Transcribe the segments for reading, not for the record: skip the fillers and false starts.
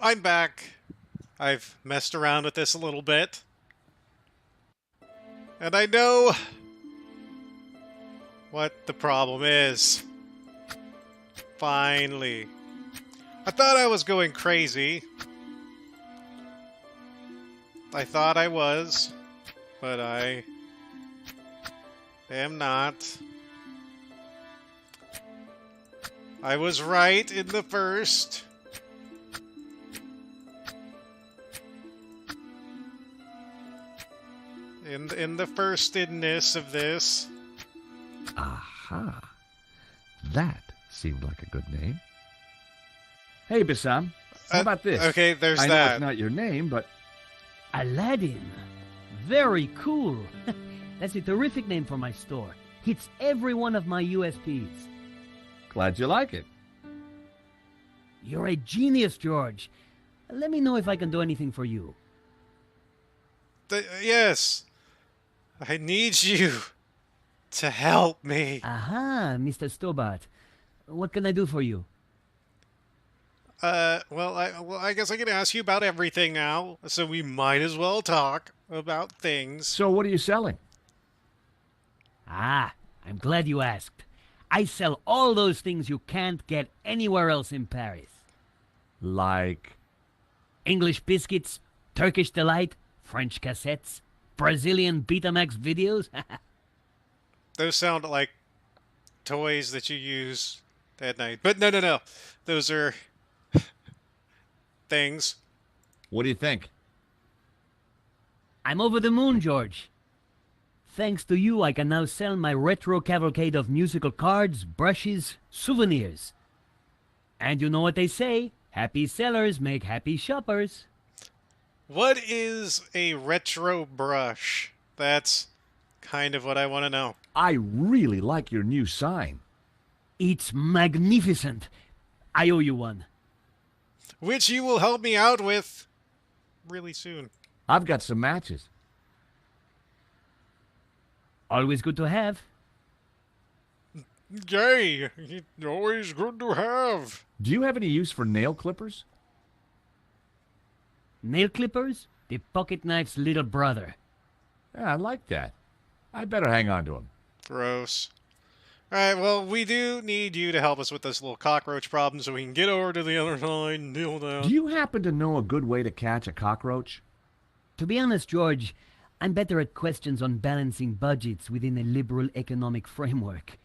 I'm back. I've messed around with this a little bit. And I know what the problem is. Finally. I thought I was going crazy. I thought I was, but I am not. I was right in the first. In the firstedness of this. Aha. That seemed like a good name. Hey, Bassam, how about this? Okay, there's I that. know it's not your name, but... Aladdin. Very cool. That's a terrific name for my store. Hits every one of my USPs. Glad you like it. You're a genius, George. Let me know if I can do anything for you. Yes. I need you to help me. Aha, Mr. Stobart. What can I do for you? Well, I guess I can ask you about everything now, so we might as well talk about things. So what are you selling? Ah, I'm glad you asked. I sell all those things you can't get anywhere else in Paris. Like... English biscuits, Turkish delight, French cassettes, Brazilian Betamax videos. Those sound like toys that you use at night. But no. Those are things. What do you think? I'm over the moon, George. Thanks to you, I can now sell my retro cavalcade of musical cards, brushes, souvenirs. And you know what they say, happy sellers make happy shoppers. What is a retro brush? That's kind of what I want to know. I really like your new sign. It's magnificent. I owe you one. Which you will help me out with really soon. I've got some matches. Always good to have. Yay! It's always good to have. Do you have any use for nail clippers? Nail clippers? The pocket knife's little brother. Yeah, I like that. I better hang on to them. Gross. Alright, well, we do need you to help us with this little cockroach problem so we can get over to the other side and deal with that. Do you happen to know a good way to catch a cockroach? To be honest, George, I'm better at questions on balancing budgets within a liberal economic framework.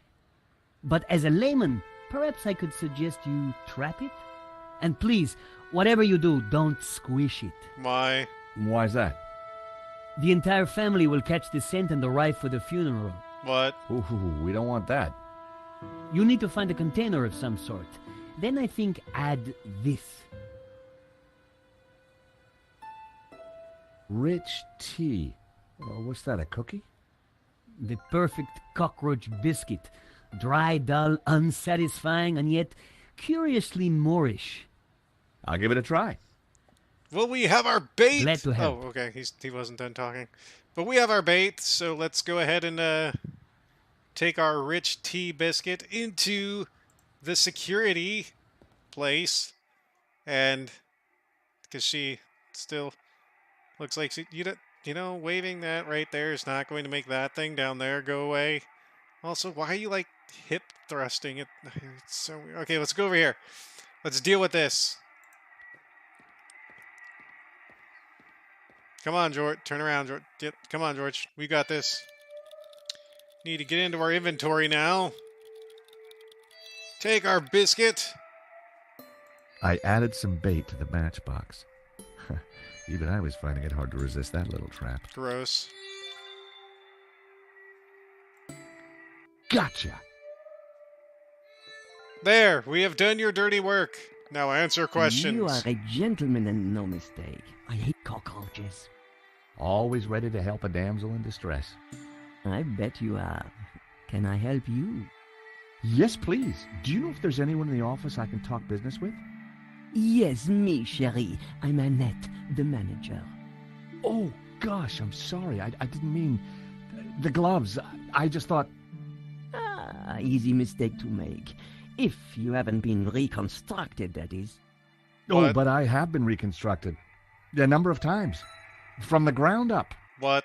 But as a layman, perhaps I could suggest you trap it? And please, whatever you do, don't squish it. Why? Why's that? The entire family will catch the scent and arrive for the funeral. What? Ooh, we don't want that. You need to find a container of some sort. Then I think add this. Rich tea. What's that, a cookie? The perfect cockroach biscuit. Dry, dull, unsatisfying, and yet curiously Moorish. I'll give it a try. Well, we have our bait. Glad to help. Oh, okay. He wasn't done talking. But we have our bait, so let's go ahead and take our rich tea biscuit into the security place. And because she still looks like she, you know, waving that right there is not going to make that thing down there go away. Also, why are you like hip thrusting it? It's so weird. Okay, let's go over here. Let's deal with this. Come on, George. Turn around, George. Yep. Come on, George. We got this. Need to get into our inventory now. Take our biscuit. I added some bait to the matchbox. Even I was finding it hard to resist that little trap. Gross. Gotcha! There, we have done your dirty work. Now answer questions. You are a gentleman and no mistake. I hate cockroaches. Always ready to help a damsel in distress. I bet you are. Can I help you? Yes, please. Do you know if there's anyone in the office I can talk business with? Yes, me, chérie. I'm Annette, the manager. Oh, gosh, I'm sorry. I didn't mean... The gloves. I just thought... Ah, easy mistake to make. If you haven't been reconstructed, that is. Oh, What? but I have been reconstructed. A number of times. From the ground up. What?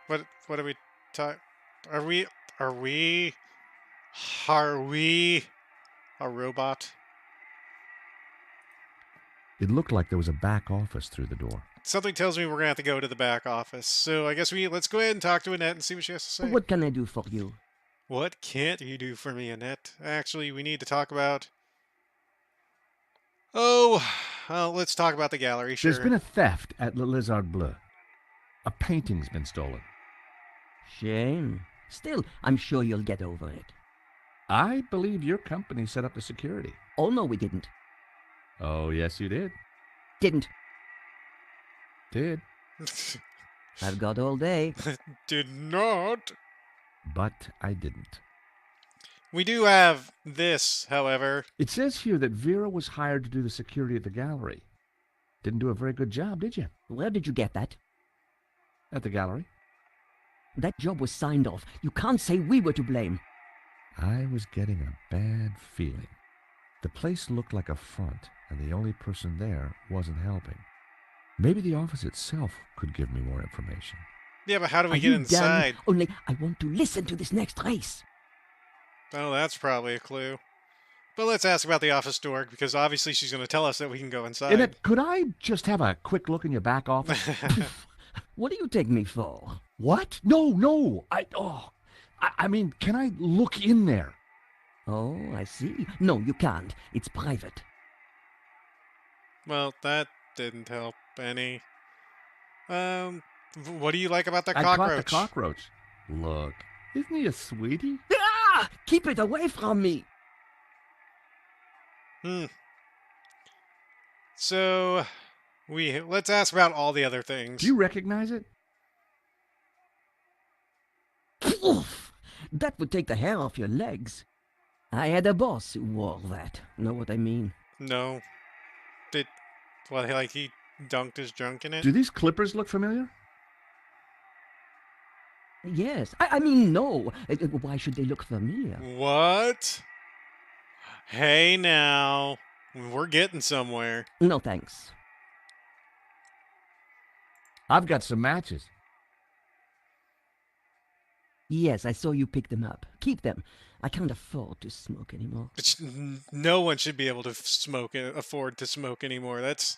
What are we talking? Are we? Are we? Are we a robot? It looked like there was a back office through the door. Something tells me we're gonna have to go to the back office. So I guess let's go ahead and talk to Annette and see what she has to say. What can I do for you? What can't you do for me, Annette? Actually, we need to talk about. Oh, let's talk about the gallery. Sure. There's been a theft at Le Lizard Bleu. A painting's been stolen. Shame. Still, I'm sure you'll get over it. I believe your company set up the security. Oh, no, we didn't. Oh, yes, you did. Didn't. Did. I've got all day. Did not. But I didn't. We do have this, however. It says here that Vera was hired to do the security at the gallery. Didn't do a very good job, did you? Where did you get that? At the gallery? That job was signed off. You can't say we were to blame. I was getting a bad feeling. The place looked like a front, and the only person there wasn't helping. Maybe the office itself could give me more information. Yeah, but how do we Are get you inside? done? Only I want to listen to this next race. Oh, that's probably a clue. But let's ask about the office door, because obviously she's going to tell us that we can go inside. Annette, could I just have a quick look in your back office? What do you take me for? What? No. I mean, can I look in there? Oh, I see. No, you can't. It's private. Well, that didn't help any. What do you like about the I cockroach? caught the cockroach. Look, isn't he a sweetie? Ah! Keep it away from me! So, let's ask about all the other things. Do you recognize it? Oof! That would take the hair off your legs. I had a boss who wore that. Know what I mean? No. Like he dunked his junk in it? Do these clippers look familiar? Yes. I mean, no. Why should they look familiar? What? Hey now. We're getting somewhere. No, thanks. I've got some matches. Yes, I saw you pick them up. Keep them. I can't afford to smoke anymore. No one should be able to afford to smoke anymore. It's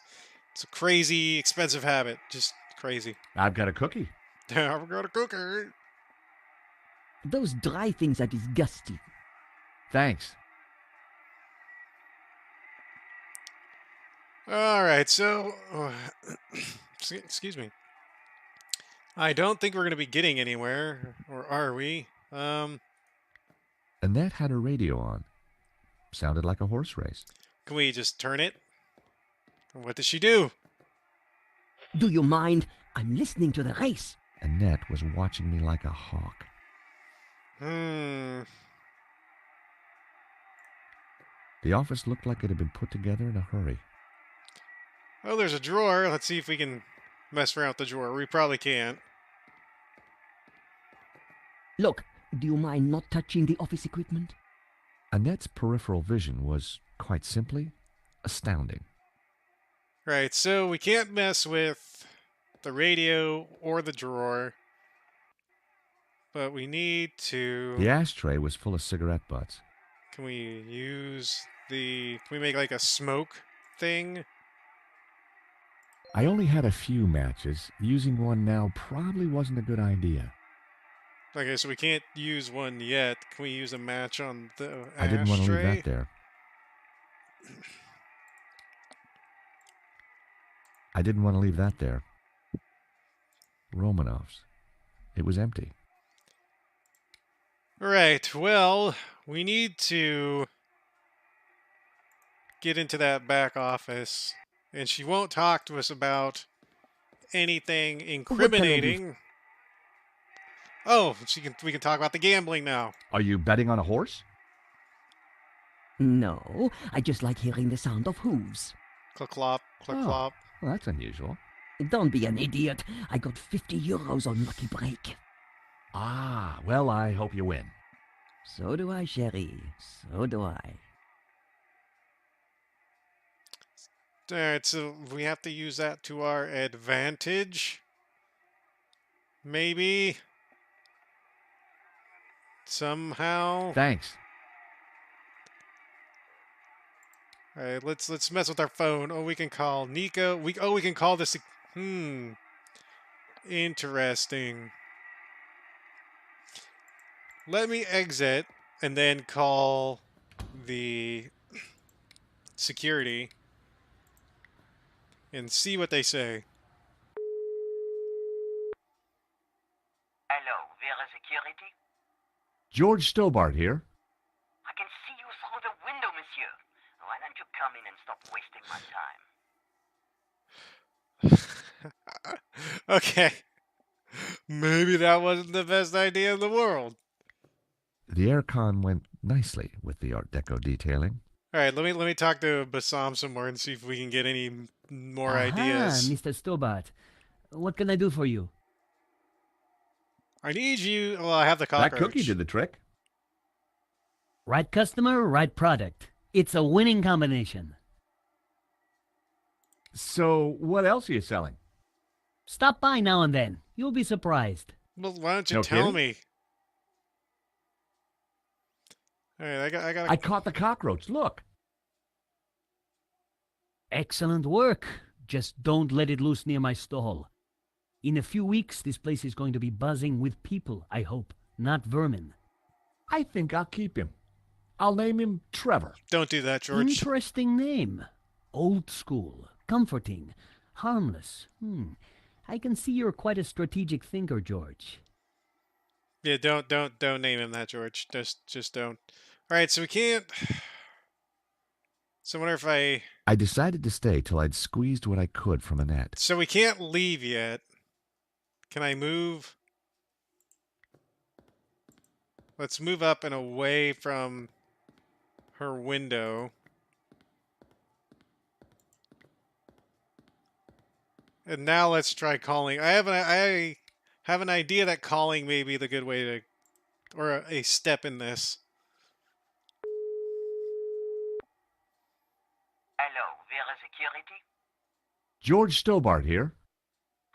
a crazy, expensive habit. Just crazy. I've got a cookie. I've got a cookie. Those dry things are disgusting. Thanks. All right, so excuse me. I don't think we're going to be getting anywhere, or are we? Annette had her radio on. Sounded like a horse race. Can we just turn it? What does she do? Do you mind? I'm listening to the race. Annette was watching me like a hawk. The office looked like it had been put together in a hurry. Oh, there's a drawer. Let's see if we can mess around with the drawer. We probably can't. Look, do you mind not touching the office equipment? Annette's peripheral vision was, quite simply, astounding. Right, so we can't mess with the radio or the drawer. But we need to... The ashtray was full of cigarette butts. Can we use the... Can we make like a smoke thing? I only had a few matches. Using one now probably wasn't a good idea. Okay, so we can't use one yet. Can we use a match on the ashtray? I didn't want to leave that there. I didn't want to leave that there. Romanov's. It was empty. Right, well, we need to get into that back office. And she won't talk to us about anything incriminating. Oh, we can talk about the gambling now. Are you betting on a horse? No, I just like hearing the sound of hooves. Click-clop, click-clop. Well, that's unusual. Don't be an idiot. I got 50 euros on Lucky Break. Ah, well, I hope you win. So do I, chérie. So do I. Alright, so we have to use that to our advantage. Maybe. Somehow. Thanks. Alright, let's mess with our phone. Oh, we can call Nico. We can call this. Interesting. Let me exit and then call the security and see what they say. Hello, Vera Security? George Stobart here. I can see you through the window, monsieur. Why don't you come in and stop wasting my time? Okay. Maybe that wasn't the best idea in the world. The aircon went nicely with the Art Deco detailing. All right, let me talk to Bassam some more and see if we can get any more Aha, ideas. Mr. Stobart. What can I do for you? I need you. Well, I have the That cockroach. cookie did the trick. Right customer, right product. It's a winning combination. So, what else are you selling? Stop by now and then. You'll be surprised. Well, why don't you No tell kidding? me? All right, I got. I caught the cockroach. Look. Excellent work. Just don't let it loose near my stall. In a few weeks, this place is going to be buzzing with people, I hope, not vermin. I think I'll keep him. I'll name him Trevor. Don't do that, George. Interesting name. Old school, comforting, harmless. I can see you're quite a strategic thinker, George. Yeah, don't name him that, George. Just don't. All right, so we can't. So I wonder if I decided to stay till I'd squeezed what I could from Annette. So we can't leave yet. Can I move? Let's move up and away from her window. And now let's try calling. I have an idea that calling may be the good way to, or a step in this. Hello, Vera Security? George Stobart here.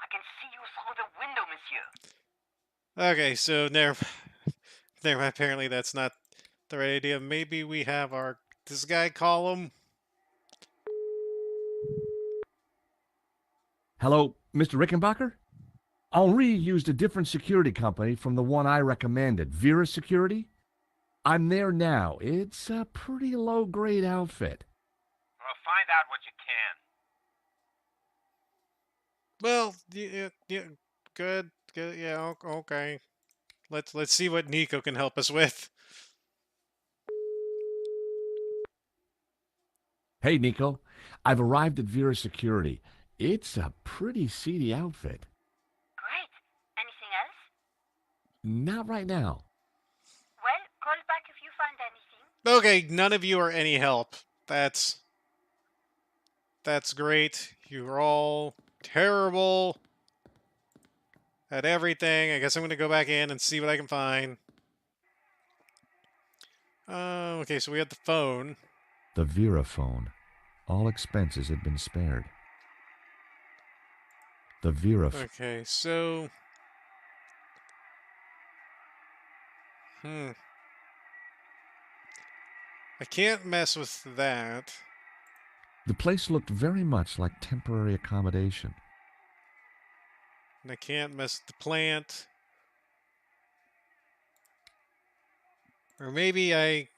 I can see you through the window, monsieur. Okay, so never. Apparently, that's not the right idea. Maybe we have this guy call him. Hello, Mr. Rickenbacker? Henri used a different security company from the one I recommended, Vera Security. I'm there now. It's a pretty low-grade outfit. Well, find out what you can. Well, yeah, good, yeah, okay. Let's see what Nico can help us with. Hey, Nico. I've arrived at Vera Security. It's a pretty seedy outfit. Great. Anything else? Not right now. Well, call back if you find anything. Okay, none of you are any help. That's great. You're all terrible at everything. I guess I'm going to go back in and see what I can find. Okay, so we have the phone. The Vera phone. All expenses had been spared. The Vera phone. Okay, so... I can't mess with that. The place looked very much like temporary accommodation. And I can't mess with the plant. Or maybe do I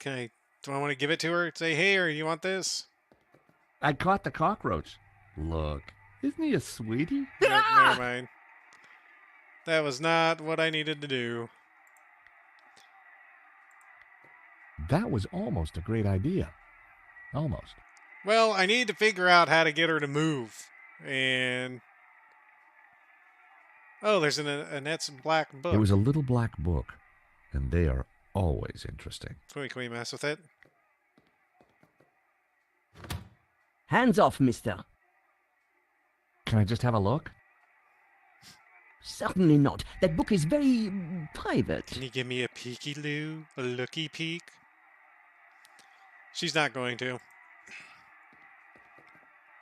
want to give it to her? Say, hey, or you want this? I caught the cockroach. Look, isn't he a sweetie? Never mind. That was not what I needed to do. That was almost a great idea. Almost. Well, I need to figure out how to get her to move. And... Oh, there's an Annette's black book. It was a little black book, and they are always interesting. Can we mess with it? Hands off, mister. Can I just have a look? Certainly not. That book is very private. Can you give me a peeky-loo? A looky-peek? She's not going to.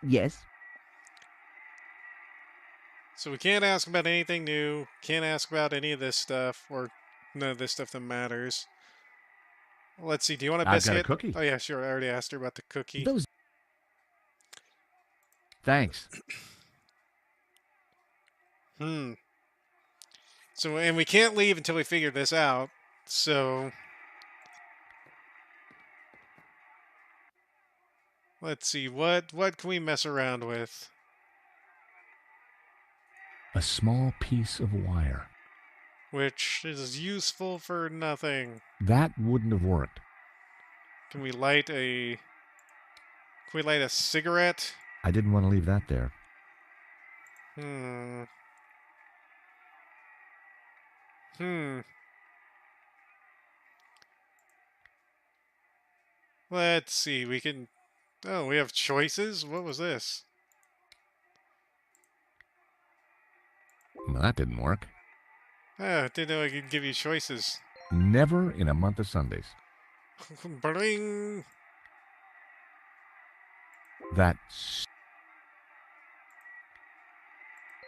Yes. So we can't ask about anything new. Can't ask about any of this stuff, or none of this stuff that matters. Let's see. Do you want a I've got a biscuit? cookie. Oh yeah, sure. I already asked her about the cookie. Those. Thanks. Hmm. So, and we can't leave until we figure this out. So, let's see. What can we mess around with? A small piece of wire. Which is useful for nothing. That wouldn't have worked. Can we light a? Can we light a cigarette? I didn't want to leave that there. Hmm. Hmm. Let's see. We can. Oh, we have choices. What was this? Well, that didn't work. Oh, didn't know I could give you choices. Never in a month of Sundays. Bring. That.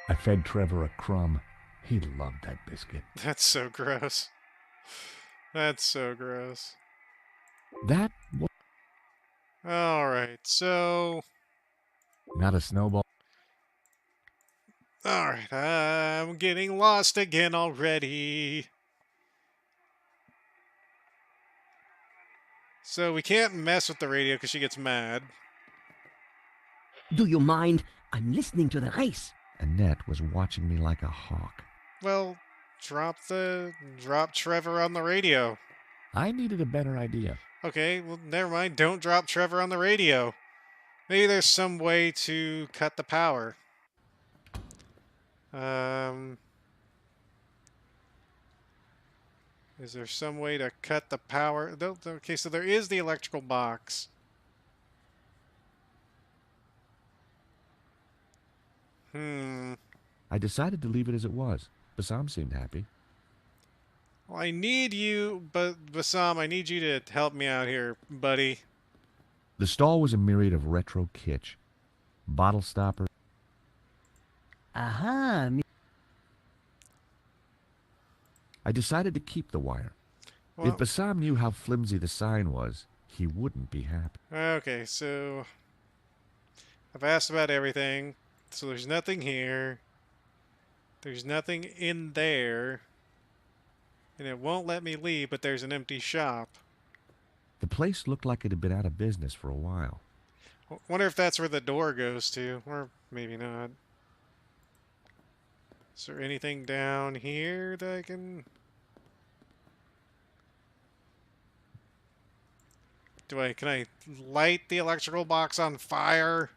I fed Trevor a crumb. He loved that biscuit. That's so gross. That's so gross. That was All right. So. not a snowball. All right. I'm getting lost again already. So we can't mess with the radio because she gets mad. Do you mind? I'm listening to the race. Annette was watching me like a hawk. Well, drop Trevor on the radio. I needed a better idea. Okay, well, never mind. Don't drop Trevor on the radio. Maybe there's some way to cut the power. Is there some way to cut the power? No, okay, so there is the electrical box. I decided to leave it as it was. Basam seemed happy. Well, I need you, but Basam, I need you to help me out here, buddy. The stall was a myriad of retro kitsch. Bottle stopper. Aha, I decided to keep the wire. Well, If Basam knew how flimsy the sign was, he wouldn't be happy. okay, so I've asked about everything. So there's nothing here. There's nothing in there. And it won't let me leave, but there's an empty shop. The place looked like it had been out of business for a while. Wonder if that's where the door goes to. Or maybe not. Is there anything down here that I can... Can I light the electrical box on fire?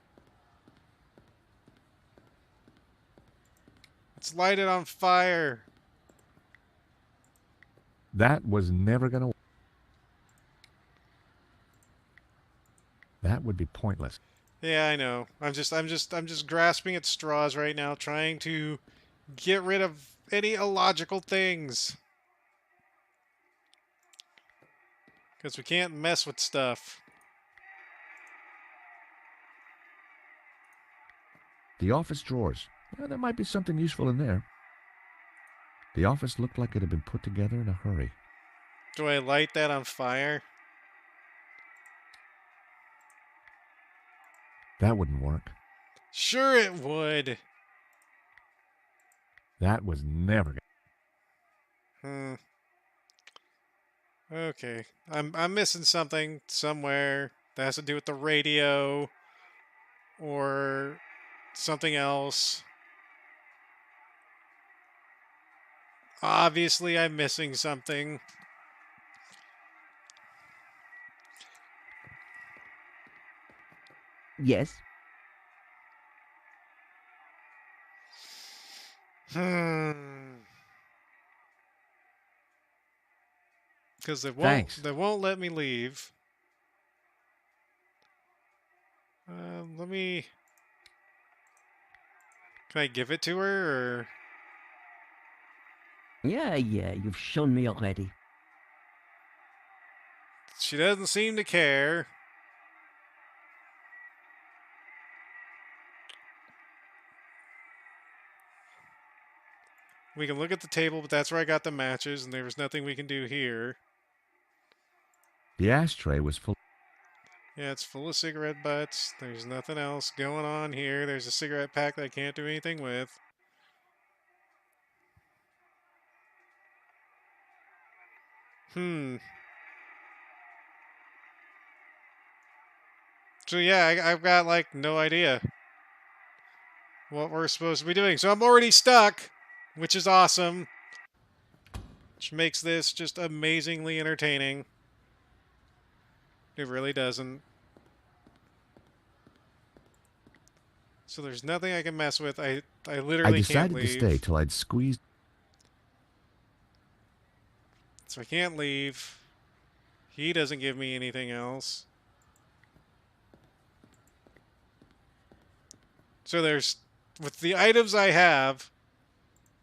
Let's light it on fire. That was never going to work. That would be pointless. Yeah, I know. I'm just grasping at straws right now, trying to get rid of any illogical things. Because we can't mess with stuff. The office drawers. Well, there might be something useful in there. The office looked like it had been put together in a hurry. Do I light that on fire? That wouldn't work. Sure it would. That was never going Okay. I'm missing something somewhere that has to do with the radio or something else. Obviously, I'm missing something. Yes. Because Thanks. they won't let me leave. Let me... Can I give it to her, or... Yeah, you've shown me already. She doesn't seem to care. We can look at the table, but that's where I got the matches, and there was nothing we can do here. The ashtray was full. Yeah, it's full of cigarette butts. There's nothing else going on here. There's a cigarette pack that I can't do anything with. So yeah, I've got like no idea what we're supposed to be doing. So I'm already stuck, which is awesome. Which makes this just amazingly entertaining. It really doesn't. So there's nothing I can mess with. I literally I can't decided leave. to stay till I'd squeezed. So I can't leave. He doesn't give me anything else. So there's, with the items I have,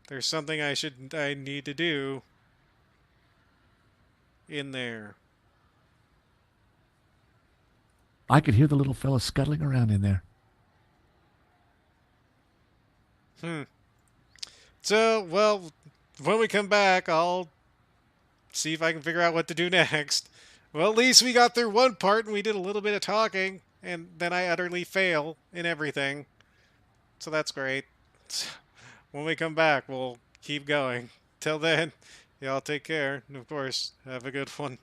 there's something I need to do in there. I could hear the little fella scuttling around in there. So, well, when we come back, I'll see if I can figure out what to do next. Well, at least we got through one part and we did a little bit of talking, and then I utterly fail in everything. So that's great. When we come back, we'll keep going. Till then, y'all take care. And of course, have a good one.